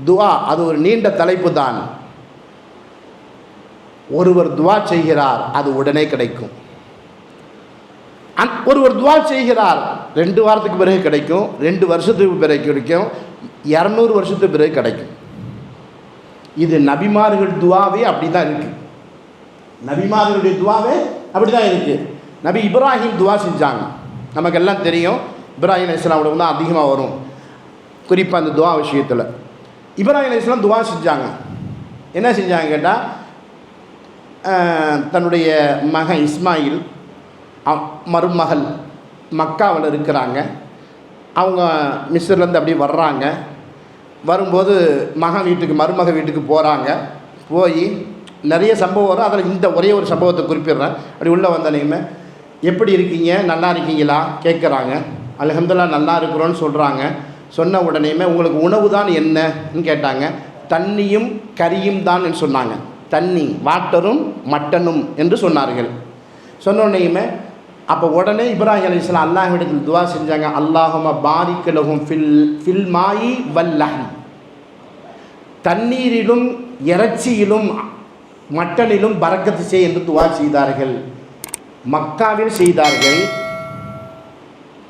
துவா அது ஒரு நீண்ட தலைப்பு தான். ஒருவர் துவா செய்கிறார், அது உடனே கிடைக்கும். ஒருவர் துவா செய்கிறார், 2 வாரத்துக்கு பிறகு கிடைக்கும், 2 வருஷத்துக்கு பிறகு கிடைக்கும், 200 வருஷத்துக்கு பிறகு கிடைக்கும். இது நபிமார்கள் துவாவே அப்படி தான் இருக்குது. நபிமார்களுடைய துவாவே அப்படி தான் இருக்குது. நபி இப்ராஹிம் துவா செஞ்சாங்க, நமக்கெல்லாம் தெரியும். இப்ராஹிம் அலைஹிஸ்ஸலாமோட தான் அதிகமாக வரும், குறிப்பாக அந்த துவா விஷயத்தில். இப்ராஹிம் அலைஹிஸ்ஸலாம் துவா செஞ்சாங்க. என்ன செஞ்சாங்க கேட்டால், தன்னுடைய மகன் இஸ்மாயில் மருமகள் மக்காவில் இருக்கிறாங்க. அவங்க மிஸ்ர்லேருந்து அப்படியே வர்றாங்க. வரும்போது மருமக வீட்டுக்கு போகிறாங்க. போய் நிறைய சம்பவம் வரும், அதில் இந்த ஒரே ஒரு சம்பவத்தை குறிப்பிடுறேன். அப்படி உள்ளே வந்தனையுமே, எப்படி இருக்கீங்க, நல்லா இருக்கீங்களா கேட்குறாங்க. அல்ஹம்துலில்லாஹ் நல்லா இருக்கிறோன்னு சொல்கிறாங்க. சொன்ன உடனேயுமே உங்களுக்கு உணவு தான் என்னன்னு கேட்டாங்க. தண்ணியும் கறியும் தான் என்று சொன்னாங்க. தண்ணி வாட்டரும் மட்டனும் என்று சொன்னார்கள். சொன்ன உடனேயுமே அப்போ உடனே இப்ராஹிம் அலைஹிஸ்ஸலாம் அல்லாஹ்விடத்தில் துவா செஞ்சாங்க. அல்லாஹும்ம பாரிக் லஹும் ஃபில் மாயி வல்லஹம், தண்ணீரிலும் இறைச்சியிலும் மட்டனிலும் பரக்கத்து செய் என்று துவா செய்தார்கள். மக்காவில் செய்தார்கள்.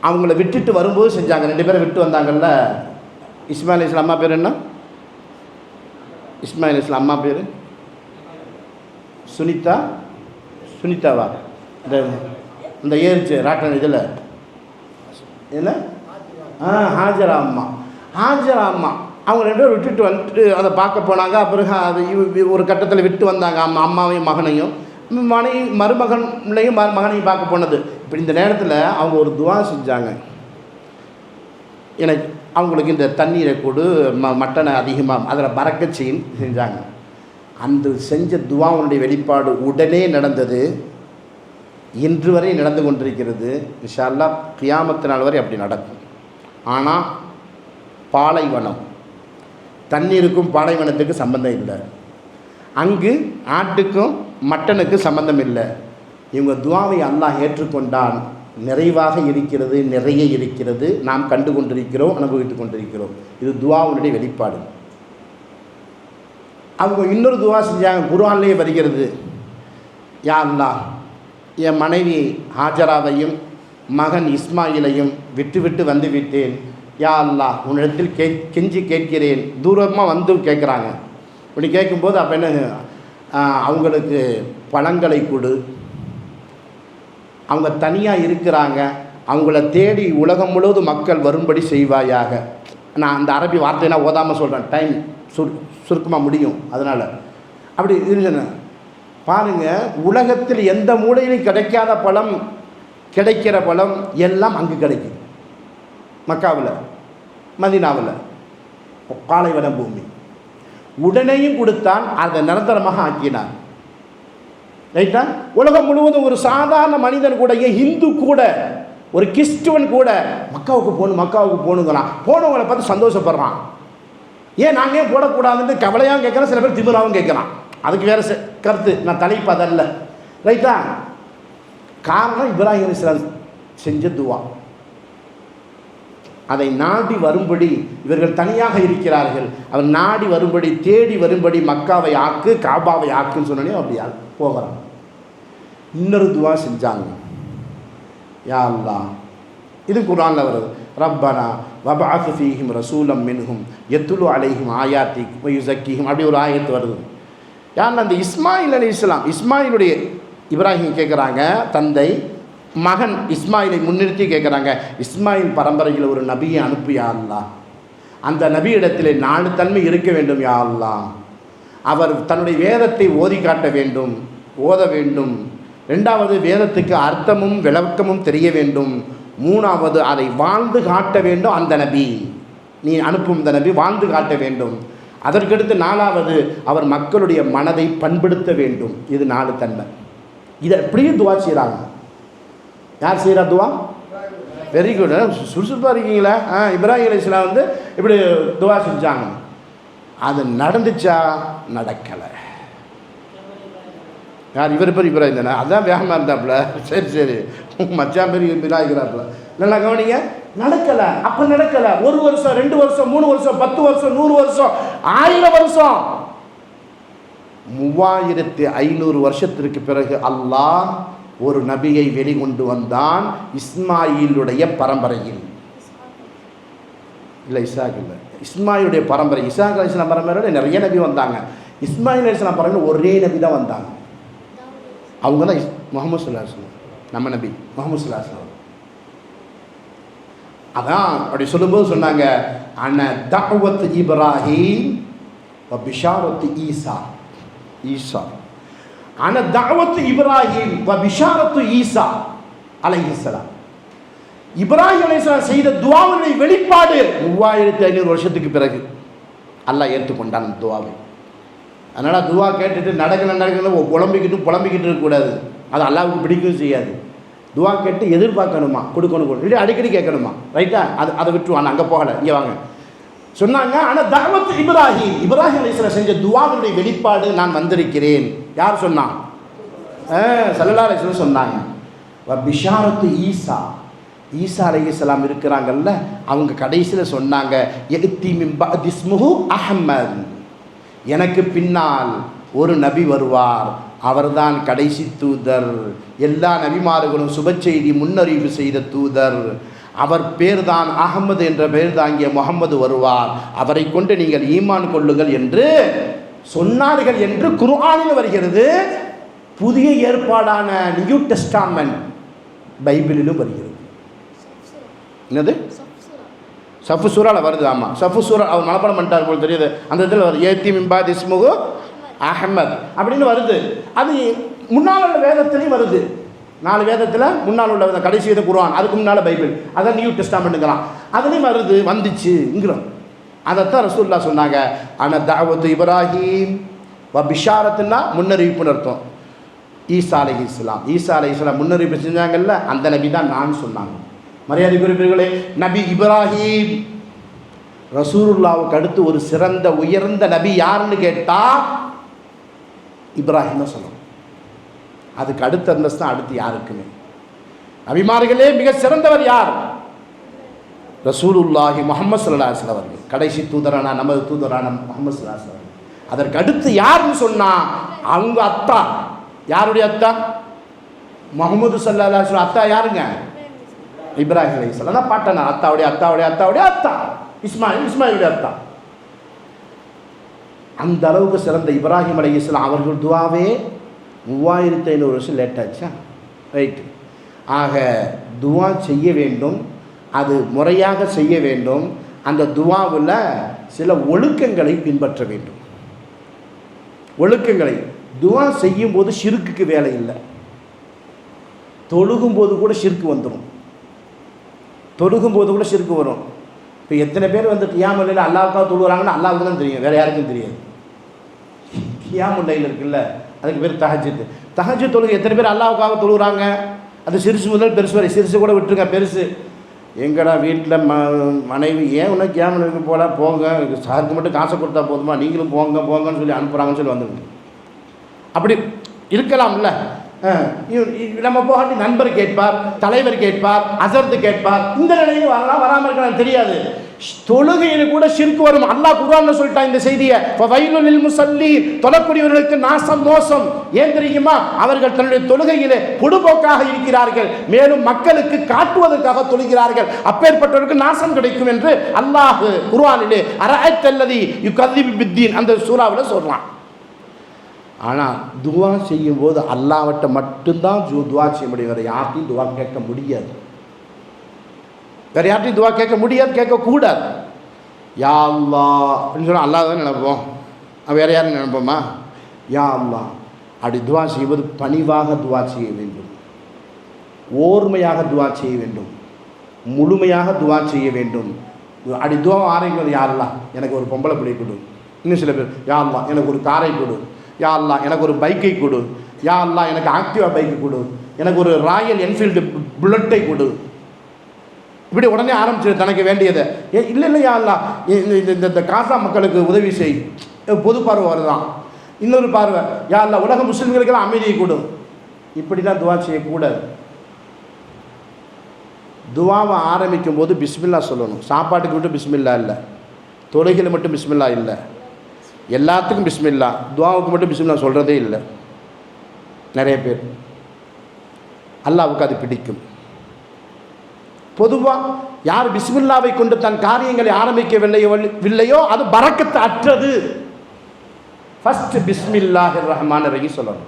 அவங்கள விட்டுட்டு வரும்போது செஞ்சாங்க. 2 பேரை விட்டு வந்தாங்கல்ல. இஸ்மாயில் அலைஹிஸ்ஸலாம் அம்மா பேர் என்ன? இஸ்மாயில் அலைஹிஸ்ஸலாம் அம்மா பேர் சுனிதாவா? இந்த ஏறிச்சு ராட்டன் இதில் என்ன? ஹாஜரா அம்மா. அவங்க 2 பேரும் விட்டுட்டு வந்துட்டு அதை பார்க்க போனாங்க. பிறகு அது ஒரு கட்டத்தில் விட்டு வந்தாங்க அம்மாவையும் மகனையும். மருமகனையும் மகனையும் பார்க்க போனது. இப்படி இந்த நேரத்தில் அவங்க ஒரு துவா செஞ்சாங்க. எனக்கு அவங்களுக்கு இந்த தண்ணீரை கொடு, மட்டனை அதிகமாக அதில் பறக்கச் செய்யின்னு செஞ்சாங்க. அந்த செஞ்ச துவாவுடைய வெளிப்பாடு உடனே நடந்தது. இன்று வரை நடந்து கொண்டிருக்கிறது. இன்ஷா அல்லாஹ் கியாமத்து நாள் வரை அப்படி நடக்கும். ஆனால் பாலைவனம், தண்ணீருக்கும் பாலைவனத்துக்கு சம்பந்தம் இல்லை. அங்கு ஆட்டுக்கும் மட்டனுக்கு சம்பந்தம் இல்லை. இவங்க துவாவை அல்லாஹ் ஏற்றுக்கொண்டான். நிறைவாக இருக்கிறது, நிறைய இருக்கிறது. நாம் கண்டு கொண்டிருக்கிறோம், அனுபவித்து கொண்டிருக்கிறோம். இது துவாவுடைய வெளிப்பாடு. அவங்க இன்னொரு துவா செஞ்சாங்க, குர்ஆன்லேயே வருகிறது. யா அல்லாஹ், என் மனைவி ஹாஜராவையும் மகன் இஸ்மாயிலையும் விட்டு வந்து விட்டேன். யா அல்லாஹ், உன்னிடத்தில் கெஞ்சி கேட்கிறேன். தூரமாக வந்து கேட்குறாங்க. இப்படி கேட்கும்போது அப்போ என்ன, அவங்களுக்கு பழங்களை கொடு. அவங்க தனியாக இருக்கிறாங்க, அவங்கள தேடி உலகம் முழுவதும் மக்கள் வரும்படி செய்வாயாக. நான் அந்த அரபி வார்த்தையெல்லாம் ஓதாமல் சொல்கிறேன், டைம் சுருக்கமாக முடியும். அதனால் அப்படி இருந்தேன். பாருங்கள், உலகத்தில் எந்த மூலையிலும் கிடைக்காத பழம், கிடைக்கிற பழம் எல்லாம் அங்கு கிடைக்கும். மக்காவில், மதீனாவில், பாலைவன பூமி. உடனேயும் கொடுத்தான், அதை நிரந்தரமாக ஆக்கினான். ரைட்டா? உலகம் முழுவதும் ஒரு சாதாரண மனிதன் கூட, இந்து கூட, ஒரு கிறிஸ்துவன் கூட மக்காவுக்கு போகணுங்கிறான். போனவங்களை பார்த்து சந்தோஷப்படுறான். ஏன் நாங்கள் ஏன் போடக்கூடாதுன்னு கவலையாகவும் கேட்குறேன், சில பேர் திமிராகவும் கேட்குறான். அதுக்கு வேறு கருத்து, நான் தலைப்பு அதல்ல. ரைட்டா? காரணம் இப்ராஹிம் அலைஹிஸ்ஸலாம் செஞ்ச துவா. அதை நாடி வரும்படி, இவர்கள் தனியாக இருக்கிறார்கள், அவர் நாடி வரும்படி, தேடி வரும்படி மக்காவை ஆக்கு, காபாவை ஆக்குன்னு சொன்னோன்னே அப்படியா போகிறான். இன்னொரு துவா செஞ்சாங்க. யா அல்லாஹ், இது குர்ஆனில் வருது. ரப்பனா வபஅத் ஃபீஹிம் ரசூலம் மின்ஹும் யத்லு அலைஹிம் ஆயாத்திக் வ யுஸக்கிஹிம், அப்படி ஒரு ஆயத்து வருது. யார்? அந்த இஸ்மாயில் அலைஹிஸ்ஸலாம். இஸ்மாயிலுடைய, இப்ராஹிம் கேட்குறாங்க, தந்தை மகன் இஸ்மாயிலை முன்னிறுத்தி கேட்குறாங்க, இஸ்மாயில் பரம்பரையில் ஒரு நபியை அனுப்பு யா அல்லாஹ். அந்த நபியிடத்தில் 4 தன்மை இருக்க வேண்டும் யா அல்லாஹ். அவர் தன்னுடைய வேதத்தை ஓதி காட்ட வேண்டும், ஓத வேண்டும். 2வது, வேதத்துக்கு அர்த்தமும் விளக்கமும் தெரிய வேண்டும். 3வது, அதை வாழ்ந்து காட்ட வேண்டும். அந்த நபி, நீ அனுப்பும் இந்த நபி வாழ்ந்து காட்ட வேண்டும். அதற்கடுத்து 4வது, அவர் மக்களுடைய மனதை பண்படுத்த வேண்டும். இது 4 தன்மை. இதை எப்படியும் துவா செய்கிறாங்க. யார் செய்கிறா துவா? வெரி குட், சுறுசுறுப்பாக இருக்கீங்களா? இப்ராஹிம் அலைஹிஸ்ஸலாம் வந்து இப்படி துவா செஞ்சாங்க. அது நடந்துச்சா? நடக்கலை. யார்? இவர் பேர் இப்ராஹிம் தானே? அதான் வேகமாக இருந்தாப்புல. சரி மச்சான் பேர் இப்ராஹிம்கிறாப்புல. நல்லா கவனிங்க. நடக்கலை. அப்போ நடக்கலை. 1 வருஷம், 2 வருஷம், 3 வருஷம், 10 வருஷம், 100 வருஷம் 1000 வருஷம். 3500 வருஷத்திற்கு பிறகு அல்லாஹ் ஒரு நபியை வெளிக்கொண்டு வந்தான். இஸ்மாயிலுடைய பரம்பரையில் இல்லை, இசாக் இல்லை, இஸ்மாயிலுடைய பரம்பரை. இசாக் அலைஹிஸ்ஸலாம் பரம்பரையில் நிறைய நபி வந்தாங்க. இஸ்மாயில் அலைஹிஸ்ஸலாம் பரம்பரையில் ஒரே நபி தான் வந்தாங்க. அவங்க தான் முஹம்மது ஸல்லல்லாஹு அலைஹி வஸல்லம், நம்ம நபி முஹம்மது ஸல்லல்லாஹு அலைஹி வஸல்லம். அதான் அப்படி சொல்லும்போது சொன்னாங்க, அன தஅவத் இப்ராஹீம் வ பிஷாரத் ஈசா. ஈசா அன தஅவத் இப்ராஹீம் வ பிஷாரத் ஈசா அலைஹிஸ்ஸலாம். இப்ராஹிம் அலைஹிஸ்ஸலாம் செய்த துஆவுடைய வெளிப்பாடு 3500 வருஷத்துக்கு பிறகு அல்லாஹ் ஏற்றுக்கொண்டான் அந்த துஆவை. அதனால் துஆ கேட்டுட்டு நடக்கணும் புலம்பிக்கிட்டு இருக்கக்கூடாது. அது அல்லாஹ்வுக்கு பிடிக்கவும் செய்யாது. துஆ கேட்டு எதிர்பார்க்கணுமா, கொடுக்கணும், இல்லை அடிக்கடி கேட்கணுமா, ரைட்டா? அதை விட்டுருவான், அங்கே போகலை, இங்கே வாங்க சொன்னாங்க. ஆனால் தஅவத் இப்ராஹிம், இப்ராஹிம் அலைஹிஸ்ஸலாம் செஞ்ச துஆவுடைய வெளிப்பாடு நான் வந்திருக்கிறேன். யார் சொன்னான்? ஸல்லல்லாஹு அலைஹி வஸல்லம் சொன்னாங்க. பிஷாரத்து ஈசா, ஈசா அலைஹிஸ்ஸலாம் இருக்கிறாங்கல்ல, அவங்க கடைசியில் சொன்னாங்க, யஅதி மின் பஅதி இஸ்முஹு அஹ்மத், எனக்கு பின்னால் ஒரு நபி வருவார், அவர்தான் கடைசி தூதர், எல்லா நபிமார்களும் சுப செய்தி முன்னறிவு செய்த தூதர், அவர் பேர்தான் அஹ்மது என்ற பெயர் தாங்கிய முகம்மது வருவார், அவரை கொண்டு நீங்கள் ஈமான் கொள்ளுங்கள் என்று சொன்னார்கள் என்று குர்ஆனில் வருகிறது. புதிய ஏற்பாடான நியூ டெஸ்டாமென்ட் பைபிளிலும் வருகிறது. என்னது? சஃபு சூறாவில் வருது. ஆமாம், சஃபு சூறா அவர் மனப்பாடம் பண்ணிட்டார் போல் தெரியுது. அந்த இதில் வருது, யஅதி மின் பஅதி இஸ்முஹு அஹ்மத் அப்படின்னு வருது. அது முன்னால் உள்ள வேதத்துலேயும் வருது. 4 வேதத்தில் முன்னால் உள்ள கடைசி வேத குர்ஆன், அதுக்கு முன்னால் பைபிள், அதான் நியூ டெஸ்டாமெண்ட்டுங்கிறான். அதுலேயும் வருது, வந்துச்சுங்கிறோம். அதைத்தான் ரசூலுல்லாஹ் சொன்னாங்க. அன தஅவத்து இப்ராஹீம் வ பிஷாரத்துன்னா முன்னறிவிப்புன்னு அர்த்தம். ஈசா அலைஹிஸ்ஸலாம், ஈசா அலைஹிஸ்ஸலாம் முன்னறிவிப்பு செஞ்சாங்கல்ல, அந்த நபி தான் நான் சொன்னாங்க. மரியாதைக்குரியவர்களே, நபி இப்ராஹீம் ரசூலுல்லாஹ்வுக்கு அடுத்து ஒரு சிறந்த உயர்ந்த நபி யாருன்னு கேட்டால் இப்ராஹிம் தான் சொல்லணும். அதுக்கு அடுத்த அந்தஸ்து தான் அடுத்து யாருக்குமே. நபிமார்களே மிக சிறந்தவர் யார்? ரசூலுல்லாஹி முஹம்மது ஸல்லல்லாஹு அலைஹி வஸல்லம் அவர்கள், கடைசி தூதரான நமது தூதரான முஹம்மது ஸல்லல்லாஹு அலைஹி வஸல்லம். அதற்கு அடுத்து யாருன்னு சொன்னா அவங்க அத்தா. யாருடைய அத்தா? முஹம்மது ஸல்லல்லாஹு அலைஹி வஸல்லம் அத்தா யாருங்க? இப்ராஹிம் அலைஹிஸ்ஸலாம் தான் பாட்டனா. அத்தாவுடைய அத்தாவுடைய அத்தாவுடைய அத்தா இஸ்மாயிலுடைய அத்தா. அந்த அளவுக்கு சிறந்த இப்ராஹிம் அலைஹிஸ்ஸலாம் அவர்கள் துஆவே 3500 வருஷம் லேட் ஆச்சா? ரைட்டு. ஆக துஆ செய்ய வேண்டும், அது முறையாக செய்ய வேண்டும். அந்த துஆவில் சில ஒழுக்கங்களை பின்பற்ற வேண்டும். ஒழுக்கங்களை துஆ செய்யும்போது ஷிர்க்குக்கு வேலை இல்லை. தொழுகும்போது கூட ஷிர்க்கு வந்துடும். தொழுகும்போது கூட ஷிர்க்கு வரும். இப்போ எத்தனை பேர் வந்து கியாமுல் லைல் அல்லாஹ்வுக்காக தொழுகிறாங்கன்னா அல்லாஹ்வுக்கு தான் தெரியும், வேறு யாருக்கும் தெரியாது. கியாமுல் லைல் இருக்குல்ல, அதுக்கு பேர் தஹஜ்ஜுத். தஹஜ்ஜுத் தொழுகை எத்தனை பேர் அல்லாஹ்வுக்காக தொழுகிறாங்க? அது சிறுசு முதல் பெருசு வரை. சிறுசு கூட விட்டுருங்க, பெருசு எங்கடா வீட்டில் மனைவி ஏன் ஒன்றும் கியாமுல் லைலுக்கு போல, போங்க, சாருக்கு மட்டும் காசை கொடுத்தா போதுமா, நீங்களும் போங்கன்னு சொல்லி அனுப்புகிறாங்கன்னு சொல்லி வந்துடுங்க. அப்படி இருக்கலாம்ல. நம்ம போகாட்டி நண்பர் கேட்பார், தலைவர் கேட்பார், அசர்த்து கேட்பார். இந்த நிலையில் வரலாம், வராமல் இருக்கலாம் தெரியாது. தொழுகையில் கூட ஷிர்க் வரும். அல்லாஹ் குர்ஆன்ல சொல்லிட்டான் இந்த செய்தியை, ஃபவைலுல் லில் முஸல்லீன், தொழக்கூடியவர்களுக்கு நாசம் மோசம். ஏன் தெரியுமா? அவர்கள் தன்னுடைய தொழுகையிலே பொடுபோக்காக இருக்கிறார்கள், மேலும் மக்களுக்கு காட்டுவதற்காக தொழுகிறார்கள், அப்பேற்பட்டவர்களுக்கு நாசம் கிடைக்கும் என்று அல்லாஹ் குர்ஆனிலே அரஅய்தல்லதி யுகذிபு பித்தீன் அந்த சூறாவில் சொல்றான். ஆனால் துவா செய்யும்போது அல்லாஹ்விட்ட மட்டும்தான் துவா செய்ய முடியும், வேறு யார்ட்டையும் துவா கேட்க முடியாது. வேறு யார்ட்டையும் துவா கேட்க முடியாது, கேட்கக்கூடாது. யா அல்லாஹ் அப்படின்னு சொன்னால் அல்லாஹ் தான் நினைப்போம், வேறு யாரும் நினைப்போமா? யா அல்லாஹ் அப்படி துவா செய்வது பணிவாக துவா செய்ய வேண்டும், ஓர்மையாக துவா செய்ய வேண்டும், முழுமையாக துவா செய்ய வேண்டும். அப்படி துவா ஆரம்பிக்கிறது, யா அல்லாஹ் எனக்கு ஒரு பொம்பளை பிள்ளை கொடு. இன்னும் சில பேர், யா அல்லாஹ் எனக்கு ஒரு காரை கொடு, யா அல்லாஹ் எனக்கு ஒரு பைக்கை கொடு, யா அல்லாஹ் எனக்கு ஆக்டிவா பைக்கு கொடு, எனக்கு ஒரு ராயல் என்ஃபீல்டு புல்லட்டை கொடு. இப்படி உடனே ஆரம்பிச்சு தனக்கு வேண்டியதை. இல்லை இல்லை யா அல்லாஹ் இந்த காசா மக்களுக்கு உதவி செய். பொது பார்வை வருதான். இன்னொரு பார்வை, யா அல்லாஹ் உலக முஸ்லிம்களுக்கெல்லாம் அமைதியை கொடு. இப்படி தான் துவா செய்யக்கூடாது. துவாவை ஆரம்பிக்கும் போது பிஸ்மில்லா சொல்லணும். சாப்பாட்டுக்கு மட்டும் பிஸ்மில்லா இல்லை, தொழுகையில் மட்டும் பிஸ்மில்லா இல்லை, எல்லாத்துக்கும் பிஸ்மில்லா, துவாவுக்கு மட்டும் பிஸ்மில்லா சொல்கிறதே இல்லை நிறைய பேர். அல்லாஹ்வுக்கு அது பிடிக்கும். பொதுவாக யார் பிஸ்மில்லாவை கொண்டு தன் காரியங்களை ஆரம்பிக்கவில்லையோ அது பரக்கத்து அற்றது. ஃபர்ஸ்ட் பிஸ்மில்லாஹிர் ரஹ்மானிர் ரஹீம் சொல்லணும்.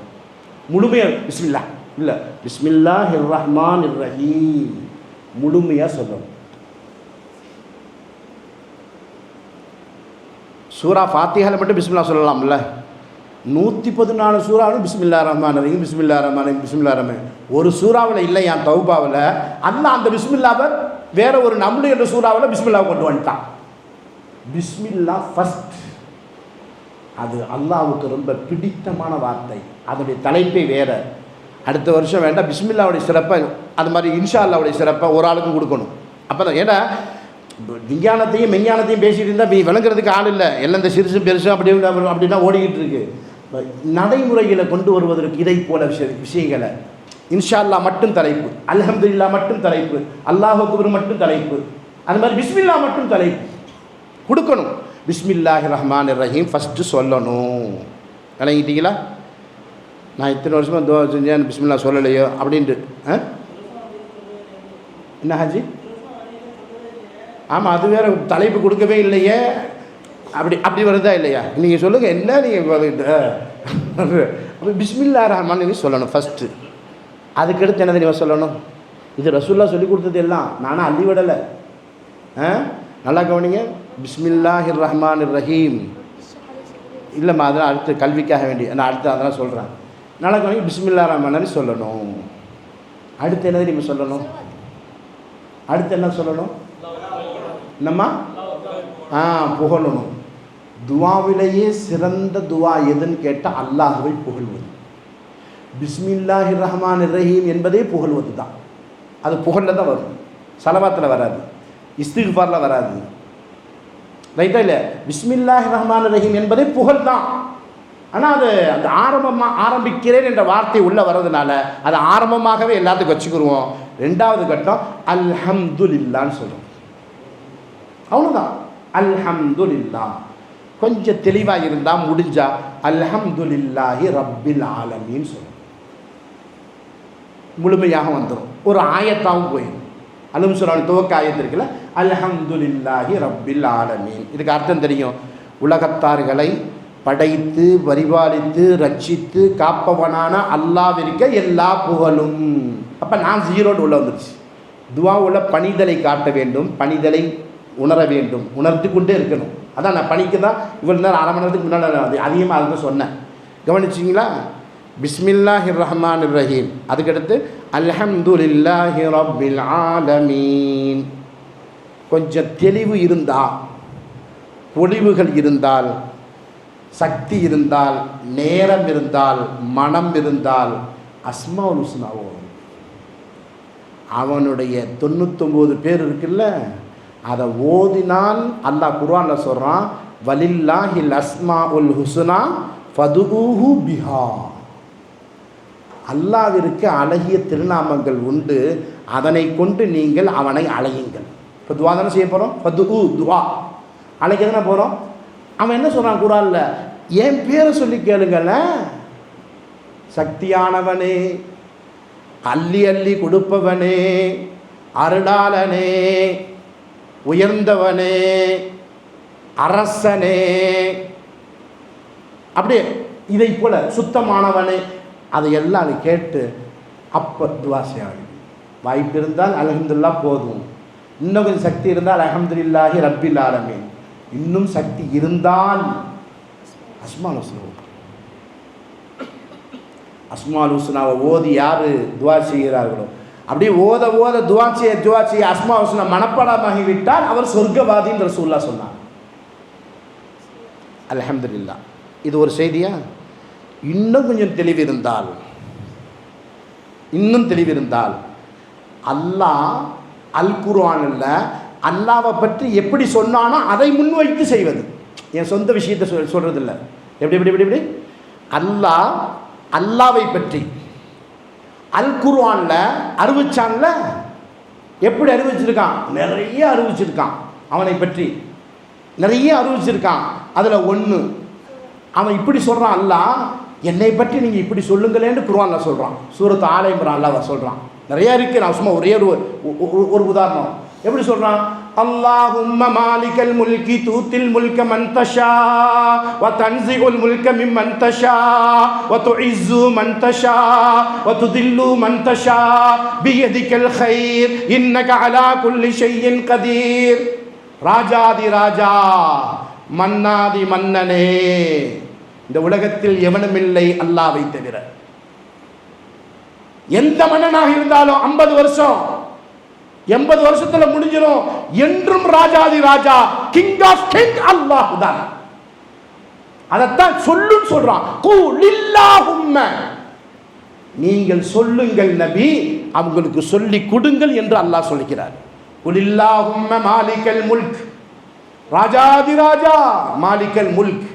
முழுமையாக பிஸ்மில்லா இல்லை, பிஸ்மில்லாஹிர் ரஹ்மானிர் ரஹீம் முழுமையாக சொல்லணும். சூரா ஃபாத்திஹால மட்டும் பிஸ்மில்லா சொல்லலாம்ல. 114 சூறாவும் பிஸ்மில்லா ரஹ்மான் ரஹீம் பிஸ்மில்லா ரஹ்மான் ரஹீம் பிஸ்மில்லா ரஹ்மான். ஒரு சூறாவில் இல்லை என் தௌபாவில் அல்லாஹ் அந்த பிஸ்மில்லாவை வேற ஒரு நம்லு என்ற சூறாவில் பிஸ்மில்லாவை கொண்டு வந்துட்டான். பிஸ்மில்லா ஃபஸ்ட். அது அல்லாஹ்வுக்கு ரொம்ப பிடித்தமான வார்த்தை. அதனுடைய தலைப்பே வேறு. அடுத்த வருஷம் வேண்டாம் பிஸ்மில்லாவுடைய சிறப்பை, அது மாதிரி இன்ஷா அல்லாவுடைய சிறப்பை ஒரு ஆளுக்கு கொடுக்கணும். அப்போ தான் ஏன்னா விஞ்ஞானத்தையும் மெஞ்ஞானத்தையும் பேசிகிட்டு இருந்தால் விளங்குறதுக்கு ஆள் இல்லை. எல்லாம் இந்த சிறுசு பெருசு அப்படின்னா ஓடிக்கிட்டு இருக்கு. நடைமுறைகளை கொண்டு வருவதற்கு இதை போல விஷயங்களை இன்ஷா அல்லா மட்டும் தலைப்பு, அல்ஹம்துலில்லா மட்டும் தலைப்பு, அல்லாஹ் அக்பர் மட்டும் தலைப்பு, அது மாதிரி பிஸ்மில்லா மட்டும் தலைப்பு கொடுக்கணும். பிஸ்மில்லாஹிர் ரஹ்மானிர் ரஹீம் ஃபஸ்ட்டு சொல்லணும். விளங்கிட்டீங்களா? நான் இத்தனை வருஷமாக துவா செஞ்சேன் பிஸ்மில்லா சொல்லலையோ அப்படின்ட்டு என்ன ஹாஜி? ஆமாம், அது வேறு தலைப்பு கொடுக்கவே இல்லையே. அப்படி வருதா இல்லையா? நீங்கள் சொல்லுங்கள் என்ன நீங்கள் பிஸ்மில்லா ரஹ்மான் சொல்லணும் ஃபஸ்ட்டு. அதுக்கடுத்து என்ன தெரியுமா சொல்லணும்? இது ரசூல்லா சொல்லி கொடுத்தது எல்லாம், நானும் அள்ளி விடலை. நல்லா கவனிங்க. பிஸ்மில்லாஹிர் ரஹ்மானிர் ரஹீம் இல்லைம்மா, அதெல்லாம் அடுத்து கல்விக்காக வேண்டி நான் அடுத்து அதெல்லாம் சொல்கிறேன். நல்லா கவனிங்க. பிஸ்மில்லா ரஹ்மான் சொல்லணும். அடுத்து என்ன தெரியுமா சொல்லணும்? அடுத்து என்ன சொல்லணும்? என்னம்மா? புகழணும். துவாவிலேயே சிறந்த துவா எதுன்னு கேட்டால் அல்லாஹ்வை புகழ்வது. பிஸ்மில்லாஹிர் ரஹ்மானிர் ரஹீம் என்பதே புகழ்வது தான். அது புகழில் தான் வரும், சலவாத்தில் வராது, இஸ்திக்ஃபாரில் வராது. ரைட்டா இல்லை? பிஸ்மில்லாஹிர் ரஹ்மானிர் ரஹீம் என்பதே புகழ் தான். ஆனால் அது அந்த ஆரம்பிக்கிறேன் என்ற வார்த்தை உள்ளே வர்றதுனால அது ஆரம்பமாகவே எல்லாத்துக்கும் வச்சுக்கிடுவோம். ரெண்டாவது கட்டம் அல்ஹம்துலில்லான்னு சொல்கிறோம். அவ்வளோதான். அல்ஹம்துலில்லா கொஞ்சம் தெளிவாக இருந்தால் முடிஞ்சா அல்ஹம்துலில்லாஹி ரப்பில் ஆலமீன் சொல்லும். முழுமையாக வந்துடும். ஒரு ஆயத்தாகவும் போயிடும். அலும் சூராவுடைய துவக்க ஆயத்து இருக்குல்ல, அல்ஹம்துலில்லாஹி ரப்பில் ஆலமீன். இதுக்கு அர்த்தம் தெரியும். உலகத்தார்களை படைத்து பரிபாலித்து ரட்சித்து காப்பவனான அல்லாஹ்விற்கு எல்லா புகழும். அப்போ நான் ஜீரோடு உள்ள வந்துடுச்சு. துவாவுல பணிதலை காட்ட வேண்டும், பணிதலை உணர வேண்டும், உணர்த்து கொண்டே இருக்கணும். அதான் நான் பணிக்கு தான் இவ்வளோ நேரம் அரை மணி நேரத்துக்கு முன்னால் அதிகமாக அதுதான் சொன்னேன். கவனிச்சிங்களா? பிஸ்மில்லாஹிர் ரஹ்மானிர் ரஹீம், அதுக்கடுத்து அல்ஹம்துலில்லாஹி ரப்பில் ஆலமீன். கொஞ்சம் தெளிவு இருந்தால், பொலிவுகள் இருந்தால், சக்தி இருந்தால், நேரம் இருந்தால், மனம் இருந்தால் அஸ்மாஉல் ஹுஸ்னா வரும். அவனுடைய 99 பேர் இருக்குல்ல, அதை ஓதினால் அல்லாஹ் குர்ஆனில் சொல்கிறான், வலில்லாஹில் அஸ்மாஉல் ஹுஸ்னா ஃபதுஊஹு பிஹா. அல்லாஹ்விற்கு அழகிய திருநாமங்கள் உண்டு, அதனை கொண்டு நீங்கள் அவனை அழையுங்கள். இப்போ துவா தானே செய்ய போகிறோம். ஃபதுஊ துவா அழைக்க தானே போகிறோம். அவன் என்ன சொல்கிறான் குர்ஆனில்? என் பேரை சொல்லி கேளுங்கள. சக்தியானவனே, அள்ளி அள்ளி கொடுப்பவனே, அருளாளனே, உயர்ந்தவனே, அரசனே, அப்படியே இதை போல சுத்தமானவனே, அதையெல்லாம் அதை கேட்டு அப்போ துவா செய்யணும். வாய்ப்பு இருந்தால் அல்ஹம்துலில்லாஹ் போதும். இன்னும் கொஞ்சம் சக்தி இருந்தால் அல்ஹம்துலில்லாஹி ரப்பில் ஆலமீன். இன்னும் சக்தி இருந்தால் அஸ்மாஉல் ஹுஸ்னா. அஸ்மாஉல் ஹுஸ்னாவை ஓதி யார் துவா செய்கிறார்களோ, அப்படியே ஓத ஓத துவா செய்ய அஸ்மாஉல் ஹுஸ்னா மனப்பாடமாகிவிட்டால் அவர் சொர்க்கவாதின்னு ரசூலுல்லாஹ் சொன்னார். அல்ஹம்துலில்லாஹ். இது ஒரு செய்தியா? இன்னும் கொஞ்சம் தெளிவிருந்தால், அல்லாஹ் அல் குர்ஆனில் அல்லாவை பற்றி எப்படி சொன்னானோ அதை முன்வைத்து செய்வது. என் சொந்த விஷயத்தை சொல்கிறதில்ல. எப்படி அல்லாவை பற்றி அல் குர்ஆனில் அறிவிச்சான்ல, எப்படி அறிவிச்சிருக்கான்? நிறைய அறிவிச்சிருக்கான். அவனை பற்றி நிறைய அறிவிச்சிருக்கான். அதில் ஒன்று அவன் இப்படி சொல்கிறான், அல்லாஹ் என்னை பற்றி நீங்கள் இப்படி சொல்லுங்களேன்னு குர்ஆனில் சொல்கிறான். சூரத் ஆல இம்ரான் அல்லாஹ் சொல்கிறான். நிறையா இருக்குது, நான் சும்மா ஒரே ஒரு உதாரணம். எப்படி சொல்கிறான்? அல்லாஹும்ம மாலிகல் முல்கி தூத்தில் முல்க மன் தஷா வ தன்ஸிஉல் முல்க மிம்மன் தஷா வ துஇஸ்ஸு மன் தஷா வ துதில்லு மன் தஷா பியதிகல் கைர் இன்னக அலா குல்லி ஷைஇன் கதீர். ராஜாதி ராஜா, மன்னாதி மன்னனே, இந்த உலகத்தில் எவனுமில்லை அல்லாஹ்வை தவிர. எந்த மன்னனாக இருந்தாலும் 50 வருஷம் 80 வருஷத்துல முடிஞ்சிடும். என்றும் ராஜாதி ராஜா, கிங் ஆஃப் கிங் அல்லாஹ் தான். அதைத்தான் சொல்லுன்னு சொல்றான். குலில்லாஹும்ம, நீங்கள் சொல்லுங்கள் நபி, அவங்களுக்கு சொல்லி கொடுங்கள் என்று அல்லாஹ் சொல்கிறார். குலில்லாஹும்ம மாலிகல் முல்க், ராஜாதி ராஜா, மாலிகல் முல்க்.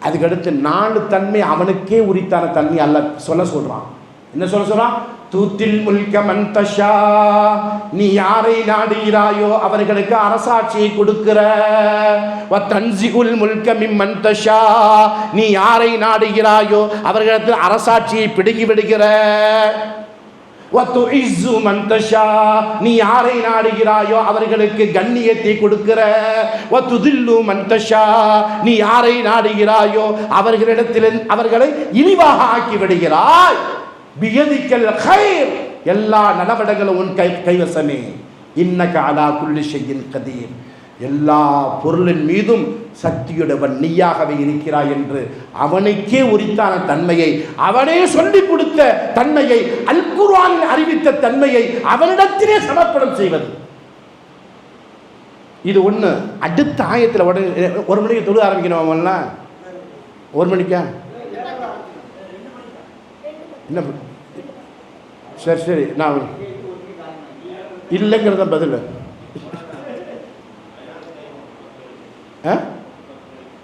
அதுக்கடுத்து 4 தன்மை அவனுக்கே உரித்தான தன்மை அல்லாஹ் சொல்றான். என்ன சொல்றான்? தூத்தில் முல்க மன் தஷா, நீ யாரை நாடுகிறாயோ அவர்களுக்கு அரசாட்சியை கொடுக்கிற. வ தன்ஸிஉல் முல்க மிம்மன் தஷா, நீ யாரை நாடுகிறாயோ அவர்களுக்கு அரசாட்சியை பிடுங்கி விடுகிற. வ துஇஸ்ஸு மன் தஷா, நீ யாரை நாடுகிறாயோ அவர்களுக்கு கண்ணியத்தை கொடுக்கிற. வ துதில்லு மன் தஷா, நீ யாரை நாடுகிறாயோ அவர்களிடத்தில் அவர்களை இழிவாக ஆக்கி விடுகிறாய். பியதிக்கல் கைர், எல்லா நடவடிக்கைகளும் உன் கைவசமே. இன்னக அலா குல்லி ஷைஇன் கதீர், எல்லா பொருளின் மீதும் சக்தியுடையவன் நீயாகவே இருக்கிறாய் என்று அவனுக்கே உரித்தான தன்மையை, அவனே சொல்லிக் கொடுத்த தன்மையை, அல் குர்ஆனில் அறிவித்த தன்மையை அவனிடத்திலே சமர்ப்பணம் செய்வது. இது ஒன்று. அடுத்த ஆயத்தில் உடனே 1 மணிக்கு தொழுக ஆரம்பிக்கணும். 1 மணிக்கா? என்ன? சரி சரி, நான் இல்லைங்கிறத பதில்.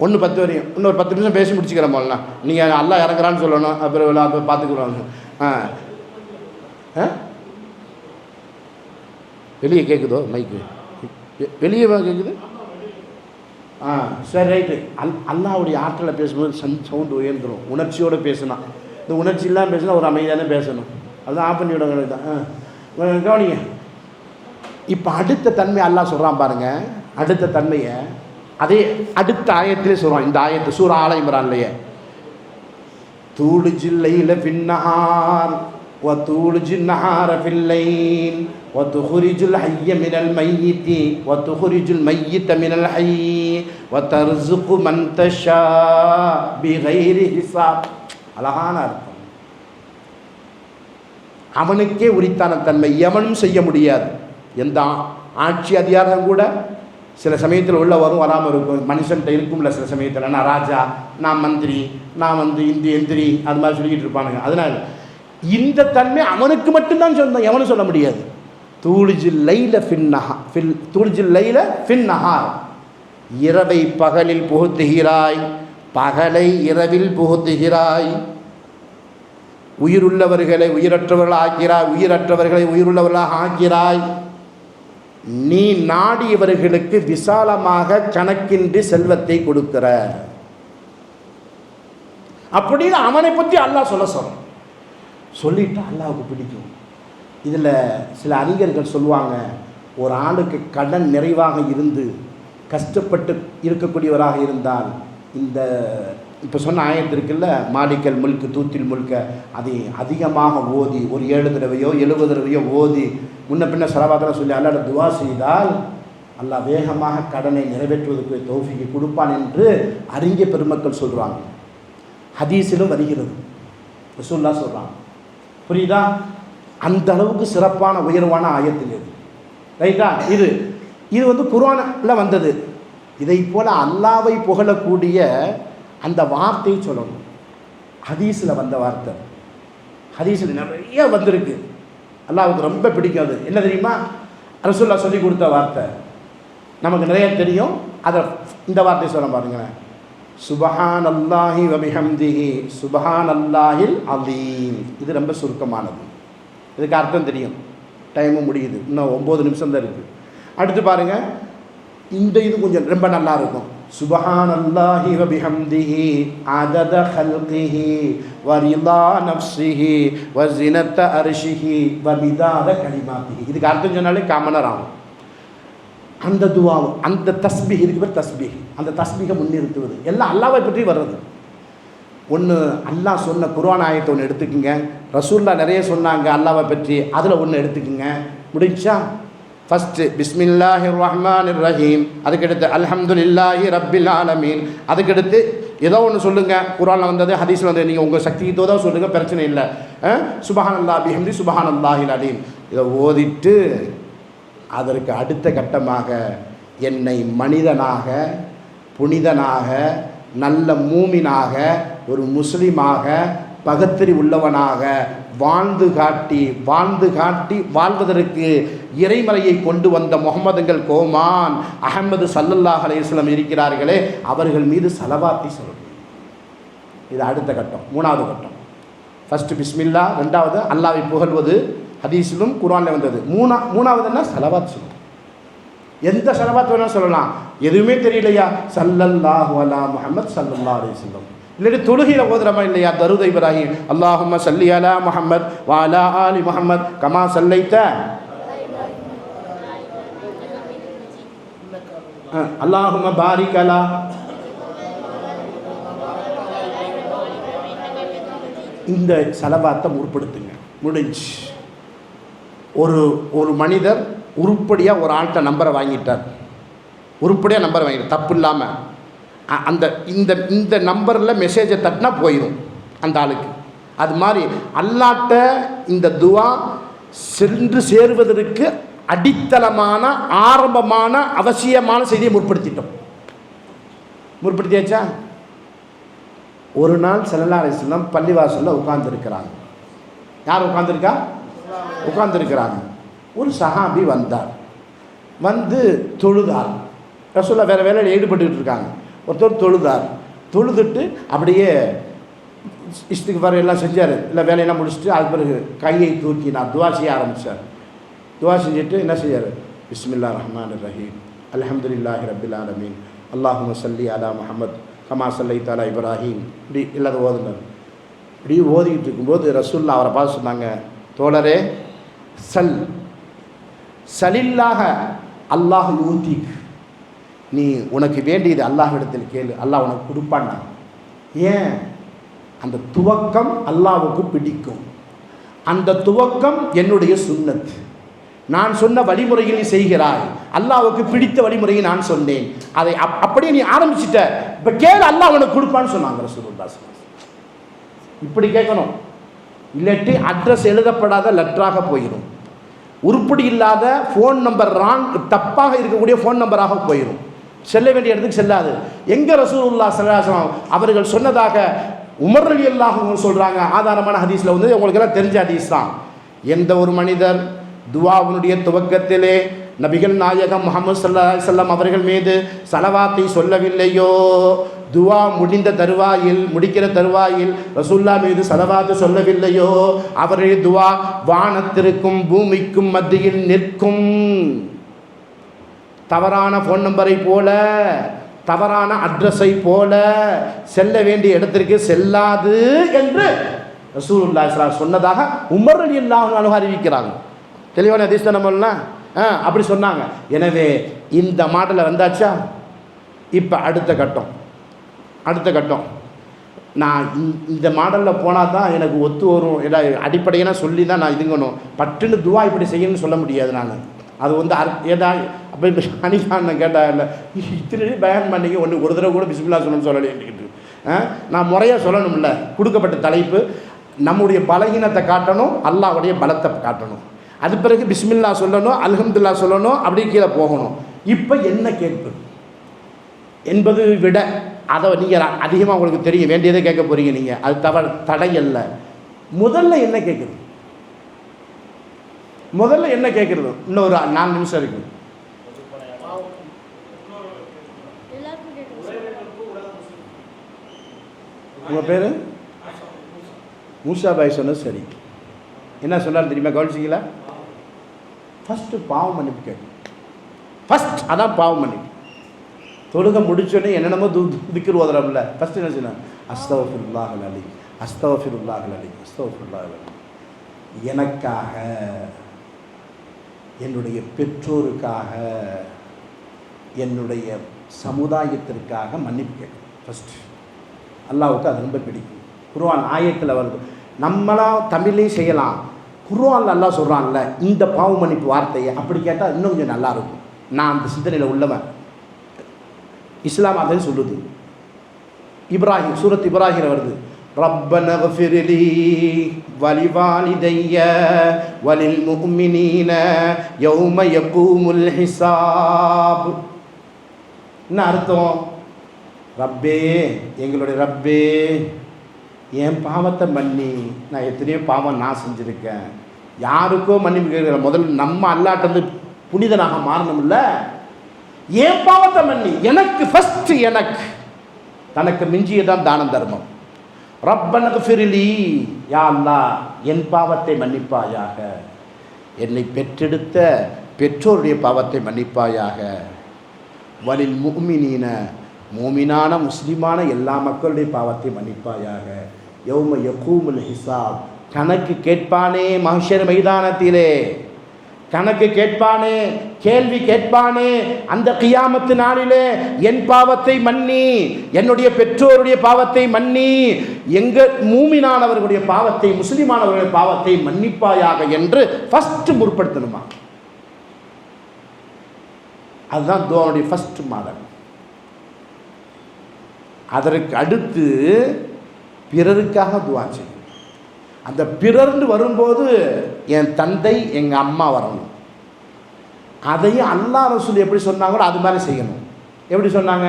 1:10 வரையும் இன்னொரு 10 நிமிஷம் பேசி முடிச்சுக்கிறேன். போடலாம், நீங்கள் அல்லாஹ் இறங்குறான்னு சொல்லணும், அப்புறம் அப்போ பார்த்துக்குறோம். வெளியே கேட்குதோ மைக்கு? வெளியே கேட்குது. சரி ரைட்டு. அல்லாஹ்வுடைய ஆற்றலை பேசும்போது சவுண்டு உயர்ந்துடும். உணர்ச்சியோடு பேசினா, இந்த உணர்ச்சி இல்லாமல் பேசினா ஒரு அமைதியானே பேசணும். அதுதான் ஆஃப் பண்ணி விடுங்க தான். கவனிங்க, இப்போ அடுத்த தன்மை அல்லாஹ் சொல்கிறான் பாருங்க. அடுத்த தன்மையை அதே அடுத்த ஆயத்திலே சொல்கிறான். இந்த ஆயத்து சூரா ஆல இம்ரான்லையே, தூளுஜில் லைல ஃபின்னஹார் வ தூளுஜின் நஹார ஃபில் லைல் வ துஹ்ரிஜுல் ஹய்ய மினல் மையித்தி வ துஹ்ரிஜுல் மையித்த மினல் ஹய்யி வ தர்ஸுகு மன் தஷா பிகைரி ஹிசாப். அழகான அர்த்தம். அவனுக்கே உரித்தான தன்மை, எவனும் செய்ய முடியாது. எந்த ஆட்சி அதிகாரம் கூட சில சமயத்தில் உள்ள வரும், வராமல் இருக்கும். மனுஷன்கிட்ட இருக்கும்ல சில சமயத்தில், நான் ராஜா, நான் மந்திரி, நான் இந்த எந்திரி, அது மாதிரி சொல்லிக்கிட்டு இருப்பானுங்க. அதனால் இந்த தன்மை அவனுக்கு மட்டும்தான் சொந்தம், எவனும் சொல்ல முடியாது. தூளுஜில் லைல தூளுஜில் லைல ஃபின் நஹார், இரவை பகலில் புகுத்துகிறாய், பகலை இரவில் புகுத்துகிறாய். உயிருள்ளவர்களை உயிரற்றவர்கள் ஆக்கிறாய், உயிரற்றவர்களை உயிருள்ளவர்களாக ஆக்கிறாய். நீ நாடியவர்களுக்கு விசாலமாக கணக்கின்றி செல்வத்தை கொடுக்கிற. அப்படின்னு அவனை பற்றி அல்லாஹ் சொல்கிறான். சொல்லிட்டு அல்லாஹ்வுக்கு பிடிக்கும். இதில் சில அறிஞர்கள் சொல்லுவாங்க, ஒரு ஆளுக்கு கடன் நிறைவாக இருந்து கஷ்டப்பட்டு இருக்கக்கூடியவராக இருந்தால், இந்த இப்போ சொன்ன ஆயத்து இருக்குல்ல, மாலிக்கல் முல்க் தூத்தில் முல்க, அதை அதிகமாக ஓதி ஒரு 7 தடவையோ 70 தடவையோ ஓதி முன்ன பின்ன சலவாத்தில் சொல்லி அல்லாஹ்விட துவா செய்தால் அல்லாஹ் வேகமாக கடனை நிறைவேற்றுவதற்கு தௌஃபீக் கொடுப்பான் என்று அறிஞ பெருமக்கள் சொல்கிறாங்க. ஹதீஸிலும் வருகிறது, ரசூலுல்லாஹ் சொல்கிறாங்க. புரியுதா? அந்த அளவுக்கு சிறப்பான உயர்வான ஆயத்தில் இது. ரைட்டா? இது வந்து குர்ஆனில் வந்தது. இதை போல் அல்லாஹ்வை புகழக்கூடிய அந்த வார்த்தையை சொல்லணும். ஹதீஸில் வந்த வார்த்தை, ஹதீஸில் நிறைய வந்திருக்கு. அல்லாஹ்வுக்கு ரொம்ப பிடிக்கும். அது என்ன தெரியுமா? ரசூலுல்லாஹ் சொல்லி கொடுத்த வார்த்தை நமக்கு நிறைய தெரியும். அதை இந்த வார்த்தை சொல்ல பாருங்களேன், சுபஹானல்லாஹி வ பிஹம்திஹி சுபஹானல்லாஹில் அலீம். இது ரொம்ப சுருக்கமானது, இதுக்கு அர்த்தம் தெரியும். டைமும் முடியுது, இன்னும் 9 நிமிஷம் தான் இருக்குது. அடுத்து பாருங்கள், இந்த இது கொஞ்சம் ரொம்ப நல்லா இருக்கும். சுப்ஹானல்லாஹி வ பிஹம்திஹி அதத ஹல்கிஹி வ ரிதா நஃப்ஸிஹி வ ஸினத அர்ஷிஹி வ மிதாத கலிமாத்திஹி. இதுக்கு அர்த்தம் சொன்னாலே காமனர் ஆகும். அந்த துவா, அந்த தஸ்பீஹ் இருக்கு பேர் தஸ்பீஹ். அந்த தஸ்பீஹை முன்னிறுத்துவது எல்லாம் அல்லாஹ்வை பற்றி வர்றது. ஒன்று அல்லாஹ் சொன்ன குர்ஆன் ஆயத்தை ஒன்று எடுத்துக்கோங்க. ரசூல்லா நிறைய சொன்னாங்க அல்லாஹ்வை பற்றி, அதில் ஒன்று எடுத்துக்கோங்க. முடிஞ்சா ஃபஸ்ட்டு பிஸ்மில்லாஹிர் ரஹ்மானிர் ரஹீம், அதுக்கடுத்து அல்ஹம்துலில்லாஹி ரப்பில் ஆலமீன், அதுக்கடுத்து ஏதோ ஒன்று சொல்லுங்கள். குர்ஆனில் வந்தது, ஹதீஸில் வந்தது, நீங்கள் உங்கள் சக்திக்கு தோதாக சொல்லுங்கள், பிரச்சனை இல்லை. சுப்ஹானல்லாஹி பிஹம்தி சுப்ஹானல்லாஹில் அலீம் இதை ஓதிட்டு அதற்கு அடுத்த கட்டமாக என்னை மனிதனாக, புனிதனாக, நல்ல மூமினாக, ஒரு முஸ்லீமாக, பகத்திரி உள்ளவனாக வாழ்ந்து காட்டி வாழ்வதற்கு இறைமறையை கொண்டு வந்த முஹம்மதுங்கள் கோமான் அஹமது ஸல்லல்லாஹு அலைஹி வஸல்லம் இருக்கிறார்களே, அவர்கள் மீது ஸலவாத்தை சொல்லணும். இது அடுத்த கட்டம், மூணாவது கட்டம். ஃபஸ்ட்டு பிஸ்மில்லா, ரெண்டாவது அல்லாஹ்வை புகழ்வது, ஹதீஸிலும் குர்ஆனில் வந்தது. மூணாவது என்ன? ஸலவாத் சொல்லணும். எந்த ஸலவாத் வேணால் சொல்லலாம். எதுவுமே தெரியலையா? ஸல்லல்லாஹு அலா முஹம்மத் ஸல்லல்லாஹு அலைஹி வஸல்லம். இல்லாட்டி தொழுகையில் ஓதுறமா இல்லையா? தரூத் இப்ராஹிம், அல்லாஹும்ம ஸல்லி அலா முஹம்மத் வ அலா ஆலி முஹம்மத் கமா ஸல்லைத, அல்லாஹும்ம பாரிக் அலா. இந்த ஸலவாத்தை முற்படுத்துங்க. முடிஞ்சு ஒரு மனிதர் உருப்படியாக ஒரு ஆள்கிட்ட நம்பரை வாங்கிட்டார், உருப்படியாக நம்பரை வாங்கிட்டார், தப்பு இல்லாமல். அந்த இந்த நம்பரில் மெசேஜை தட்டினா போயிடும் அந்த ஆளுக்கு. அது மாதிரி அல்லாட்ட இந்த துவா சென்று சேருவதற்கு அடித்தளமான ஆரம்பமான அவசியமான செய்தியை முற்படுத்தியாச்சா? ஒரு நாள் ஸல்லல்லாஹு அலைஹி வஸல்லம் பள்ளிவாசலில் உட்கார்ந்துருக்கிறாங்க. யார் உட்கார்ந்துருக்கா? உட்கார்ந்துருக்கிறாங்க. ஒரு சஹாபி வந்தார், வந்து தொழுதார். ரசூலுல்லாஹ் வேறு வேலையில் ஈடுபட்டுக்கிட்டு இருக்காங்க. ஒருத்தர் தொழுதார். தொழுதுட்டு அப்படியே இஸ்திக்ஃபார் எல்லாம் செஞ்சார், இல்லை வேலையெல்லாம் முடிச்சுட்டு அது பிறகு கையை தூக்கி நான் துவா செய்ய ஆரம்பித்தார். துவா செஞ்சுட்டு என்ன செய்யார்? பிஸ்மில்லா ரஹ்மானிர் ரஹீம், அல்ஹம்துலில்லாஹி ரப்பில் ஆலமீன், அல்லாஹும்ம ஸல்லி அலா முஹம்மத் கமா ஸல்லைத அலா இப்ராஹீம், இப்படி எல்லாரும் ஓதுனார். இப்படி ஓதிக்கிட்டு இருக்கும்போது ரசூலுல்லாஹ் அவரை பார்த்து சொன்னாங்க, தோழரே, சலில்லாக அல்லாஹ் யூதிக், நீ உனக்கு வேண்டியது அல்லாஹ்விடத்தில் கேளு, அல்லாஹ் உனக்கு கொடுப்பான்னா. ஏன்? அந்த துவக்கம் அல்லாஹ்வுக்கு பிடிக்கும். அந்த துவக்கம் என்னுடைய சுன்னத், நான் சொன்ன வழிமுறையில் நீ செய்கிறாய், அல்லாஹ்வுக்கு பிடித்த வழிமுறையை நான் சொன்னேன், அதை அப்படியே நீ ஆரம்பிச்சிட்ட, இப்போ கேளு, அல்லாஹ் உனக்கு கொடுப்பான்னு சொன்னாங்க ரசூலுல்லாஹ். இப்படி கேட்கணும். இல்லாட்டி அட்ரஸ் எழுதப்படாத லெட்டராக போயிடும், உருப்படி இல்லாத ஃபோன் நம்பர், தப்பாக இருக்கக்கூடிய ஃபோன் நம்பராக போயிடும், செல்ல வேண்டிய இடத்துக்கு செல்லாது. எங்கே ரசூலுல்லாஹ் ஸல்லல்லாஹு அலைஹி வஸல்லம் அவர்கள் சொன்னதாக உமர் ரலியல்லாஹு அன்ஹு சொல்கிறாங்க. ஆதாரமான ஹதீஸில் வந்து உங்களுக்கெல்லாம் தெரிஞ்ச ஹதீஸ் தான். எந்த ஒரு மனிதர் துவாவுடைய துவக்கத்திலே நபிகள் நாயகம் முஹம்மது ஸல்லல்லாஹு அலைஹி வஸல்லம் அவர்கள் மீது ஸலவாத்தை சொல்லவில்லையோ, துவா முடிக்கிற தருவாயில் ரசூலுல்லாஹ் மீது ஸலவாத்து சொல்லவில்லையோ, அவருடைய துவா வானத்திற்கும் பூமிக்கும் மத்தியில் நிற்கும். தவறான ஃபோன் நம்பரை போல, தவறான அட்ரஸை போல செல்ல வேண்டிய இடத்திற்கு செல்லாது என்று ரசூலுல்லாஹி ஸல்லல்லாஹு அலைஹி வஸல்லம் சொன்னதாக உமர் ரலியல்லாஹு அன்ஹு அறிவிக்கிறாங்க. தெளிவான ஹதீஸ் நம்மளா அப்படி சொன்னாங்க. எனவே இந்த மாடலில் வந்தாச்சா? இப்போ அடுத்த கட்டம் நான் இந்த மாடலில் போனால் தான் எனக்கு ஒத்து வரும். அடிப்படையான சொல்லி தான் நான் இதுங்கணும். பட்டுன்னு துவா இப்படி செய்யணும்னு சொல்ல முடியாது. நான் அது வந்து அப்போ அனிகான்னு கேட்டால் இல்லை, இத்தனை பயன் பண்ணிங்க ஒன்று ஒரு தடவை கூட பிஸ்மில்லா சொல்லணும்னு சொல்லலைன்னுக்கிட்டு நான் முறையாக சொல்லணும்ல. கொடுக்கப்பட்ட தலைப்பு நம்முடைய பலகீனத்தை காட்டணும், அல்லாஹ்வுடைய பலத்தை காட்டணும். அது பிறகு பிஸ்மில்லா சொல்லணும், அல்ஹம்துலில்லாஹ் சொல்லணும், அப்படியே கீழே போகணும். இப்போ என்ன கேட்பு என்பது விட அதை நீங்கள் அதிகமாக உங்களுக்கு தெரிய வேண்டியதை கேட்க போகிறீங்க. நீங்கள் அது தடை அல்ல. முதல்ல என்ன கேட்குறது? இன்னொரு 4 நிமிஷம் இருக்குது. உங்கள் பேர் மூசா பாய் சொன்னது சரி. என்ன சொன்னார் தெரியுமா? கவனிச்சிங்களா? ஃபஸ்ட்டு பாவம் மன்னிப்பு கேட்கும். ஃபஸ்ட் அதான் பாவம் மன்னிப்பு. தொழுகை முடிச்சோடனே என்னென்னமோ திக்ர் ஓதுறோம்ல, ஃபஸ்ட்டு என்ன சொன்னேன்? அஸ்தக்ஃபிருல்லாஹல் அலீம், அஸ்தக்ஃபிருல்லாஹல் அலீம், அஸ்தக்ஃபிருல்லாஹல் அலீம். எனக்காக, என்னுடைய பெற்றோருக்காக, என்னுடைய சமுதாயத்திற்காக மன்னிப்பு கேட்கணும். ஃபஸ்ட்டு அல்லாஹ்வுக்கு அது ரொம்ப பிடிக்கும். குர்ஆன் ஆயத்தில் வருது. நம்மளாம் தமிழ்லையும் செய்யலாம், குர்ஆன்ல அல்லாஹ் சொல்கிறான்ல இந்த பாவ மன்னிப்பு வார்த்தையை, அப்படி கேட்டால் இன்னும் கொஞ்சம் நல்லாயிருக்கும். நான் அந்த சிந்தனையில் உள்ளவன். இஸ்லாம் அதை சொல்லுது. இப்ராஹிம், சூரத் இப்ராஹிம் வருது, ரப்பன ஃபிர்லி வலிவாலிதைய வலில் முஃமினீன யௌம யகூமுல் ஹிசாப். என்ன அர்த்தம்? ரப்பே, எங்களுடைய ரப்பே, என் பாவத்தை மன்னி. நான் எத்தனையோ பாவம் நான் செஞ்சுருக்கேன், யாருக்கோ மன்னிப்பு கேட்குற. முதல்ல நம்ம அல்லாட்டந்து புனிதனாக மாறணும்ல. என் பாவத்தை மன்னி, எனக்கு ஃபஸ்ட்டு, எனக்கு தனக்கு மிஞ்சியதான் தானம் தர்மம். ரப்பனகு ஃபிர்லி, யா அல்லாஹ் என் பாவத்தை மன்னிப்பாயாக, என்னை பெற்றெடுத்த பெற்றோருடைய பாவத்தை மன்னிப்பாயாக. வலில் முஃமினீன, மூமினான முஸ்லிமான எல்லா மக்களுடைய பாவத்தை மன்னிப்பாயாக. யௌம யகூமுல் ஹிசாப், கணக்கு கேட்பானே மஹ்ஷர் மைதானத்திலே, கணக்கு கேட்பானே, கேள்வி கேட்பானே அந்த கியாமத்து நாளிலே, என் பாவத்தை மன்னி, என்னுடைய பெற்றோருடைய பாவத்தை மன்னி, எங்கள் மூமினானவர்களுடைய பாவத்தை, முஸ்லிமானவர்களுடைய பாவத்தை மன்னிப்பாயாக என்று ஃபஸ்ட்டு முற்படுத்தணுமா. அதுதான் துஆவுடைய ஃபஸ்ட் மாடல். அதற்கு அடுத்து பிறருக்காக துஆ செய்யும். அந்த பிறர்னு வரும்போது என் தந்தை எங்கள் அம்மா வரணும். அதையும் அல்லாஹ் ரசூல் எப்படி சொன்னாங்களோ அது மாதிரி செய்யணும். எப்படி சொன்னாங்க?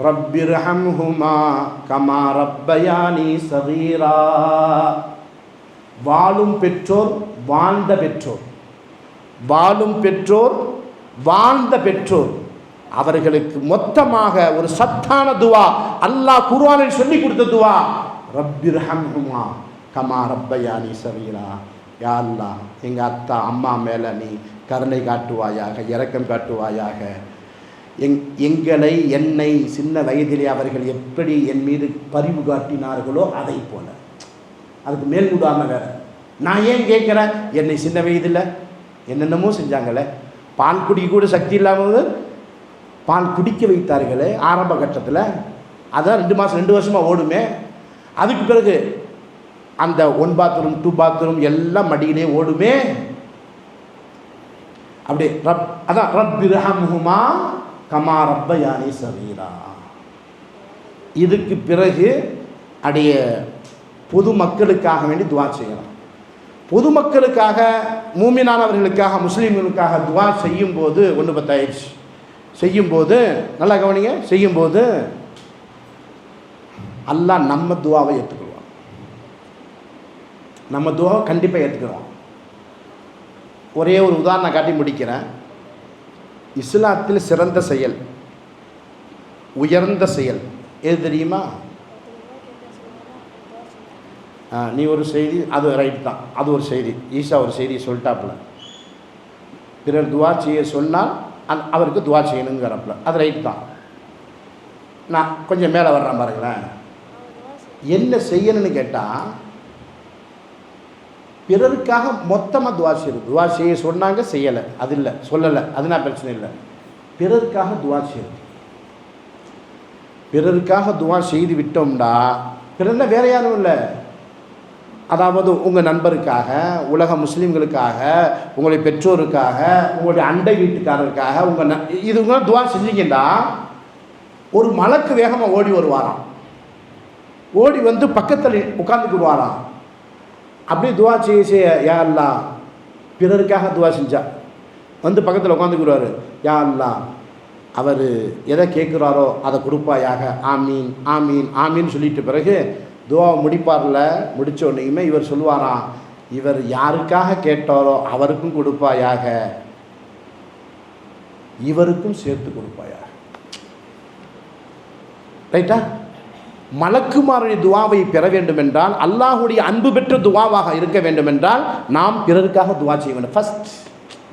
ரப்பிர்ஹம்ஹுமா கமா ரப்பயானி சகீரா. வாழும் பெற்றோர், வாழ்ந்த பெற்றோர், வாழும் பெற்றோர், வாழ்ந்த பெற்றோர், அவர்களுக்கு மொத்தமாக ஒரு சத்தான துவா அல்லாஹ் குர்ஆனில் சொல்லி கொடுத்த துவா. ரப்பிர்ஹம்ஹுமா கமா ரப்பயானி சகீரா. யா அல்லாஹ் எங்கள் அத்தா அம்மா மேலே நீ கருணை காட்டுவாயாக, இரக்கம் காட்டுவாயாக. எங்களை, என்னை சின்ன வயதிலே அவர்கள் எப்படி என் மீது பரிவு காட்டினார்களோ அதை போல. அதுக்கு மேல் உதாரணம் வேறு. நான் ஏன் கேட்குறேன்? என்னை சின்ன வயதில் என்னென்னமோ செஞ்சாங்களே, பால் குடிக்க கூட சக்தி இல்லாமல் பால் குடிக்க வைத்தார்களே ஆரம்ப கட்டத்தில். அதான் 2 மாதம் 2 வருஷமாக ஓடுமே. அதுக்கு பிறகு அந்த 1 பாத்ரூம் 2 பாத்ரூம் எல்லாம் மடியிலே ஓடுமே. அப்படி அதான் ரப்பிர்ஹம்ஹுமா கமா ரப்பயானி சகீரா. இதுக்கு பிறகு அடைய பொதுமக்களுக்காக வேண்டி துவா செய்யலாம். பொதுமக்களுக்காக, மூமினானவர்களுக்காக, முஸ்லீம்களுக்காக துவா செய்யும்போது ஒன்று பத்தாயிடுச்சு. செய்யும்போது நல்லா கவனிங்க, செய்யும்போது அல்லாஹ் நம்ம துவாவை ஏற்றுக்குவான். நம்ம துவாவை கண்டிப்பாக ஏற்றுக்கிறோம். ஒரே ஒரு உதாரணம் காட்டி முடிக்கிறேன். இஸ்லாத்தில் சிறந்த செயல், உயர்ந்த செயல் எது தெரியுமா? நீ ஒரு செய்தி, அது ரைட் தான், அது ஒரு செய்தி. ஈசா ஒரு செய்தி சொல்லிட்டாப்புல, பிறர் துவா செய்ய சொன்னால் அவருக்கு துவா செய்யணுங்கிறப்பல, அது ரைட் தான். நான் கொஞ்சம் மேலே வர்றேன் பாருங்களேன். என்ன செய்யணும்னு கேட்டால், பிறருக்காக மொத்தமாக துவா செய்யுது. துவா செய்ய சொன்னாங்க, செய்யலை, அது இல்லை, சொல்லலை, அது நான் பிரச்சனை இல்லை. பிறருக்காக துவா செய்யுது. பிறருக்காக துவா செய்து விட்டோம்டா, பிறர்னா வேற யாரும் இல்லை, அதாவது உங்கள் நண்பருக்காக, உலக முஸ்லீம்களுக்காக, உங்களுடைய பெற்றோருக்காக, உங்களுடைய அண்டை வீட்டுக்காரருக்காக, இதுங்க துவா செஞ்சீங்கன்னா ஒரு மலக்கு வேகமாக ஓடி வருவாராம். ஓடி வந்து பக்கத்தில் உட்காந்துக்குருவாராம். அப்படியே துவா செய்ய யா அல்லாஹ், பிறருக்காக துவா செஞ்சா வந்து பக்கத்தில் உட்காந்துக்குருவார். யா அல்லாஹ், அவர் எதை கேட்குறாரோ அதை கொடுப்பாயாக, ஆமீன் ஆமீன் ஆமீன் சொல்லிட்டு பிறகு துவாவை முடிப்பார்ல. முடித்த உடனேயுமே இவர் சொல்லுவாராம், இவர் யாருக்காக கேட்டாரோ அவருக்கும் கொடுப்பாயாக, இவருக்கும் சேர்த்து கொடுப்பாயாக. ரைட்டா? மலக்குமாருடைய துவாவை பெற வேண்டும் என்றால், அல்லாஹுடைய அன்பு பெற்ற துவாவாக இருக்க வேண்டும் என்றால் நாம் பிறருக்காக துவா செய்ய வேண்டும். ஃபஸ்ட்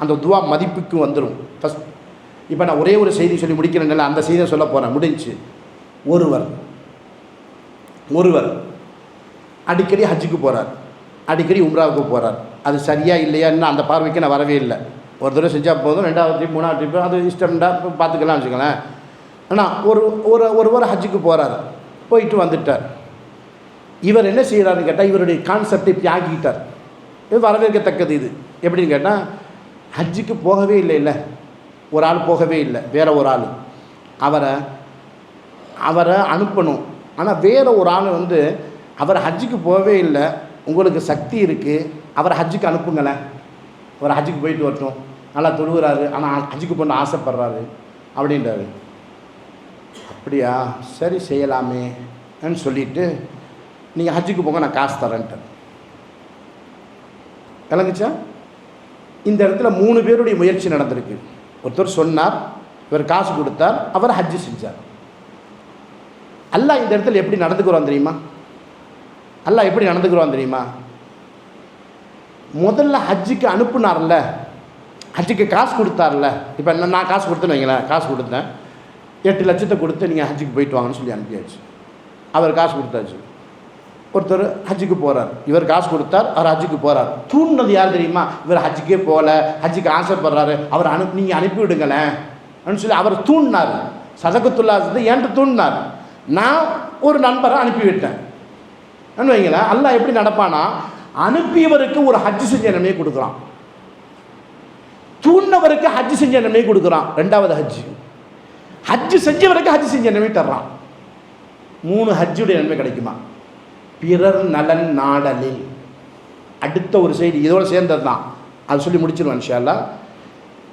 அந்த துவா மதிப்புக்கு வந்துடும். ஃபஸ்ட் இப்போ நான் ஒரே ஒரு செய்தி சொல்லி முடிக்கிறேன்ல, அந்த செய்தியை சொல்ல போகிறேன். முடிஞ்சு ஒருவர் அடிக்கடி ஹஜ்ஜுக்கு போகிறார், அடிக்கடி உம்ராவுக்கு போகிறார். அது சரியா இல்லையா இன்னும் அந்த பார்வைக்கு நான் வரவே இல்லை. ஒரு தடவை செஞ்சால் போதும், 2வது ட்ரிப் 3வது ட்ரிப்பு அது இஷ்டம்டா பார்த்துக்கலாம்னு வச்சுக்கோங்களேன். ஆனால் ஒருவர் ஹஜ்ஜுக்கு போகிறார், போயிட்டு வந்துட்டார். இவர் என்ன செய்கிறாருன்னு கேட்டால் இவருடைய கான்செப்டை இப்படி ஆக்கிட்டார். இது வரவேற்கத்தக்கது. இது எப்படின்னு கேட்டால், ஹஜ்ஜுக்கு போகவே இல்லை, ஒரு ஆள் போகவே இல்லை, வேற ஒரு ஆள் அவரை அனுப்பணும். ஆனால் வேற ஒரு ஆள் வந்து அவர் ஹஜ்ஜுக்கு போகவே இல்லை, உங்களுக்கு சக்தி இருக்குது, அவரை ஹஜ்ஜுக்கு அனுப்புங்களேன், அவர் ஹஜ்ஜுக்கு போயிட்டு வரட்டும், நல்லா தொழுகிறாரு, ஆனால் ஹஜ்ஜுக்கு போகணுன்னு ஆசைப்படுறாரு அப்படின்றாரு. அப்படியா, சரி செய்யலாமேன்னு சொல்லிவிட்டு நீங்கள் ஹஜ்ஜுக்கு போங்க, நான் காசு தரேன்ட்டு. விளங்குச்சா? இந்த இடத்துல 3 பேருடைய முயற்சி நடந்திருக்கு. ஒருத்தர் சொன்னார், இவர் காசு கொடுத்தார், அவர் ஹஜ்ஜு செஞ்சார். அல்லாஹ் இந்த இடத்துல எப்படி நடந்துக்கிறோம் தெரியுமா? அல்லாஹ் எப்படி நடந்துக்கிறோம் தெரியுமா? முதல்ல ஹஜ்ஜுக்கு அனுப்புனார்ல, ஹஜ்ஜுக்கு காசு கொடுத்தார்ல. இப்போ நான் காசு கொடுத்தேன்னு வைங்களேன், காசு கொடுத்தேன், 8 லட்சத்தை கொடுத்து நீங்கள் ஹஜ்ஜுக்கு போயிட்டு வாங்கன்னு சொல்லி அனுப்பியாச்சு. அவர் காசு கொடுத்தாச்சு. ஒருத்தர் ஹஜ்ஜுக்கு போகிறார், இவர் காசு கொடுத்தார், அவர் ஹஜ்ஜுக்கு போகிறார். தூண்டினது யார் தெரியுமா? இவர் ஹஜ்ஜுக்கே போகல, ஹஜ்ஜுக்கு ஆசைப்படுறாரு, அவர் நீங்கள் அனுப்பிவிடுங்களேன் அப்படின்னு சொல்லி அவர் தூண்டினார். சதகத்துல்லா ஏன்ட்டு தூண்டினார். நான் ஒரு நண்பரை அனுப்பிவிட்டேன் வைங்களேன். அல்லாஹ் எப்படி நடப்பானா, அனுப்பியவருக்கு ஒரு ஹஜ்ஜு செஞ்ச நன்மையை கொடுக்குறான், தூண்டினவருக்கு ஹஜ்ஜு செஞ்ச நன்மையை கொடுக்குறான். 2வது ஹஜ்ஜு செஞ்சவருக்கு ஹஜ்ஜு செஞ்ச நன்மை தர்றான். 3 ஹஜ்ஜுடைய நன்மை கிடைக்குமா? பிறர் நலன் நாடலில். அடுத்த ஒரு செய்தி இதோட சேர்ந்தது தான், அது சொல்லி முடிச்சிருவேன் இன்ஷா அல்லாஹ்.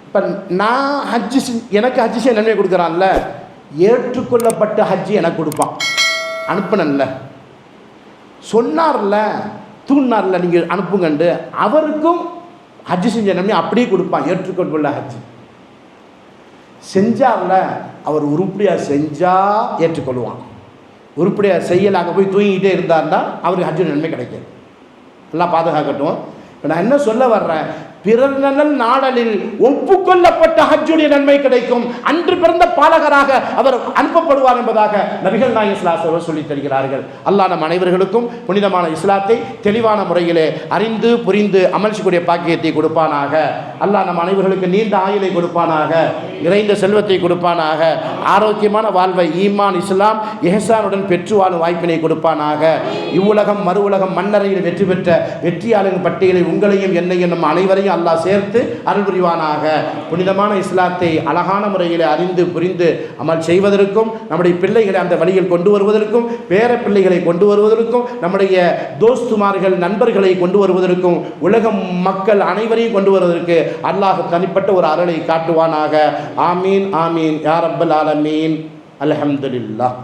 இப்போ நான் எனக்கு ஹஜ்ஜு செய்ய நன்மை கொடுக்குறான்ல, ஏற்றுக்கொள்ளப்பட்ட ஹஜ்ஜு எனக்கு கொடுப்பான். அனுப்பினல்ல, சொன்னார்ல, தூண்டினார்ல நீங்கள் அனுப்புங்கண்டு, அவருக்கும் ஹஜ்ஜு செஞ்ச நன்மை அப்படியே கொடுப்பான். ஏற்றுக்கொள்ள ஹஜ்ஜு செஞ்சார்ல, அவர் உருப்படியாக செஞ்சால் ஏற்றுக்கொள்வான், உருப்படியாக செய்யலை அங்கே போய் தூங்கிக்கிட்டே இருந்தார்னா அவருக்கு ஹஜ்ஜு நன்மை கிடைக்காது. நல்லா பாதுகாக்கட்டும். இப்போ நான் என்ன சொல்ல வர்றேன், பிறர் நலன் நாடலில் ஒப்புக்கொள்ளப்பட்ட ஹஜ்ஜுடைய நன்மை கிடைக்கும். அன்று பிறந்த பாலகராக அவர் அனுப்பப்படுவார் என்பதாக நபிகள் நாயகம் ஸல்லல்லாஹு அலைஹி வஸல்லம் சொல்லித் தருகிறார்கள். அல்லாஹ் நம் அனைவர்களுக்கும் புனிதமான இஸ்லாத்தை தெளிவான முறையிலே அறிந்து புரிந்து அமல்சிக்கூடிய பாக்கியத்தை கொடுப்பானாக. அல்லாஹ் நம் அனைவர்களுக்கு நீண்ட ஆயுளை கொடுப்பானாக, நிறைந்த செல்வத்தை கொடுப்பானாக, ஆரோக்கியமான வாழ்வை ஈமான் இஸ்லாம் இஹ்சானுடன் பெற்று வாழும் வாய்ப்பினை கொடுப்பானாக. இவ்வுலகம் மறு உலகம் மன்னரையில் வெற்றி பெற்ற வெற்றியாளர்கள் பட்டியலில் உங்களையும் என்னையும் நம் அனைவரையும் அல்லாஹ் சேர்த்து அருள் புரிவானாக. புனிதமான இஸ்லாத்தை அழகான முறையில் அறிந்து புரிந்து அமல் செய்வதற்கும், நம்முடைய பிள்ளைகளை அந்த வழியில் கொண்டு வருவதற்கும், பேர பிள்ளைகளை கொண்டு வருவதற்கும், நம்முடைய தோஸ்துமார்கள் நண்பர்களை கொண்டு வருவதற்கும், உலகம் மக்கள் அனைவரையும் கொண்டு வருவதற்கு அல்லாஹ் தனிப்பட்ட ஒரு அருளை காட்டுவானாக. ஆமீன் ஆமீன் யா ரப்பல் ஆலமீன். அல்ஹம்துலில்லாஹ்.